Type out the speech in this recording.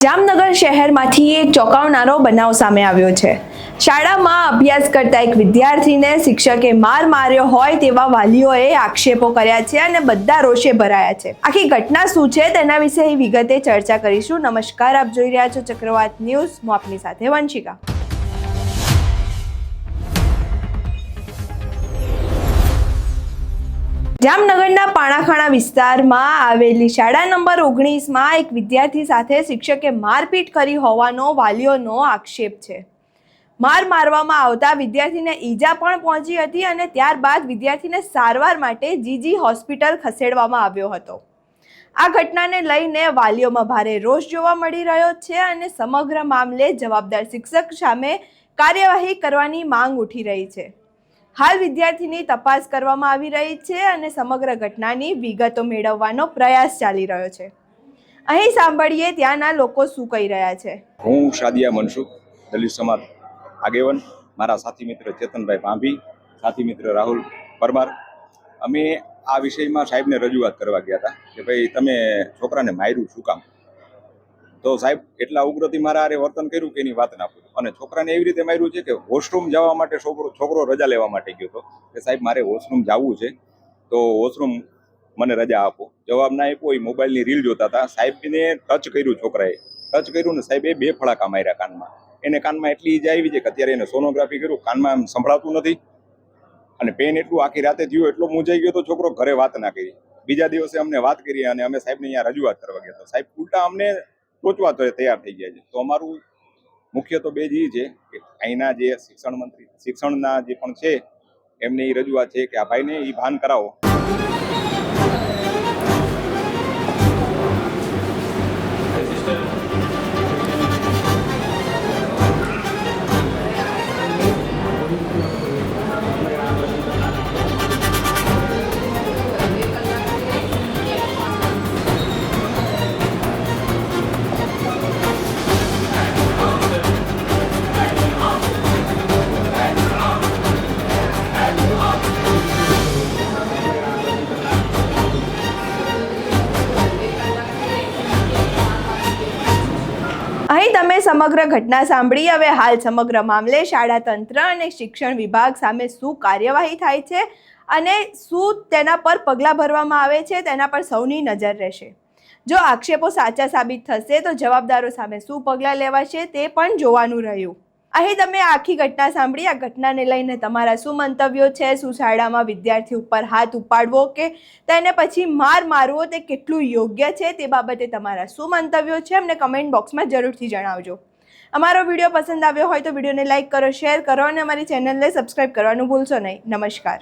જામનગર શહેરમાંથી એક ચોંકાવનારો બનાવ સામે આવ્યો છે। શાળામાં અભ્યાસ કરતા એક વિદ્યાર્થીને શિક્ષકે માર માર્યો હોય તેવા વાલીઓએ આક્ષેપો કર્યા છે અને બધા રોષે ભરાયા છે। આખી ઘટના શું છે તેના વિશે વિગતે ચર્ચા કરીશું। નમસ્કાર, આપ જોઈ રહ્યા છો ચક્રવાત ન્યૂઝ। હું આપની સાથે વંશિકા। જામનગરના પાણાખાણા વિસ્તારમાં આવેલી શાળા નંબર 19માં એક વિદ્યાર્થી સાથે શિક્ષકે મારપીટ કરી હોવાનો વાલીઓનો આક્ષેપ છે। માર મારવામાં આવતા વિદ્યાર્થીને ઈજા પણ પહોંચી હતી અને ત્યારબાદ વિદ્યાર્થીને સારવાર માટે જીજી હોસ્પિટલ ખસેડવામાં આવ્યો હતો। આ ઘટનાને લઈને વાલીઓમાં ભારે રોષ જોવા મળી રહ્યો છે અને સમગ્ર મામલે જવાબદાર શિક્ષક સામે કાર્યવાહી કરવાની માંગ ઉઠી રહી છે। હાલ વિદ્યાર્થીની તપાસ કરવામાં આવી રહી છે અને સમગ્ર ઘટનાની વિગતો મેળવવાનો પ્રયાસ ચાલી રહ્યો છે। અહીં સાંભળીએ ત્યાંના લોકો શું કહી રહ્યા છે। હું શાદિયા મનસુખ, દલિત સમાજ આગેવાન, મારા સાથી મિત્ર ચેતનભાઈ ભાંભી, સાથી મિત્ર રાહુલ પરમાર, અમે આ વિષયમાં સાહેબને રજૂઆત કરવા ગયા હતા કે ભાઈ તમે છોકરાને માર્યું શું કામ? તો સાહેબ એટલા ઉગ્રથી મારા આરે વર્તન કર્યું કે એની વાત ના પૂછો। અને છોકરાને એવી રીતે માર્યું છે કે વોશરૂમ જવા માટે છોકરો રજા લેવા માટે ગયો હતો કે સાહેબ મારે વોશરૂમ જવું છે તો વોશરૂમ મને રજા આપો। જવાબ ના આપ્યો, એ મોબાઈલની રીલ જોતા હતા। સાહેબને ટચ કર્યું, છોકરાએ ટચ કર્યું ને સાહેબે 2 ફડાકા માર્યા કાનમાં। એને કાનમાં એટલી ઈજા આવી છે કે અત્યારે એને સોનોગ્રાફી કર્યું, કાનમાં એમ સંભળાતું નથી અને પેન એટલું આખી રાતે થયું, એટલો મૂંઝાઈ ગયો તો છોકરો ઘરે વાત ના કરી। બીજા દિવસે અમને વાત કરી અને અમે સાહેબને અહીંયા રજૂઆત કરવા ગયા તો સાહેબ ઉલટા અમને ટોચવા તૈયાર થઈ ગયા છે। તો અમારું મુખ્ય તો બે જ છે કે અહીંના જે શિક્ષણ મંત્રી, શિક્ષણના જે પણ છે એમને એ રજૂઆત છે કે આ ભાઈને એ ભાન કરાવો। અહીં તમે સમગ્ર ઘટના સાંભળી। હવે હાલ સમગ્ર મામલે શાળા તંત્ર અને શિક્ષણ વિભાગ સામે શું કાર્યવાહી થાય છે અને શું તેના પર પગલાં ભરવામાં આવે છે તેના પર સૌની નજર રહેશે। જો આક્ષેપો સાચા સાબિત થશે તો જવાબદારો સામે શું પગલાં લેવાશે તે પણ જોવાનું રહ્યું। અહીં તમે આખી ઘટના સાંભળી। આ ઘટનાને લઈને તમારા શું મંતવ્યો છે? શું શાળામાં વિદ્યાર્થી ઉપર હાથ ઉપાડવો કે તેને પછી માર મારવો તે કેટલું યોગ્ય છે તે બાબતે તમારા શું મંતવ્યો છે અમને કમેન્ટ બોક્સમાં જરૂરથી જણાવજો। અમારો વિડીયો પસંદ આવ્યો હોય તો વિડીયોને લાઇક કરો, શેર કરો અને અમારી ચેનલને સબસ્ક્રાઇબ કરવાનું ભૂલશો નહીં। નમસ્કાર।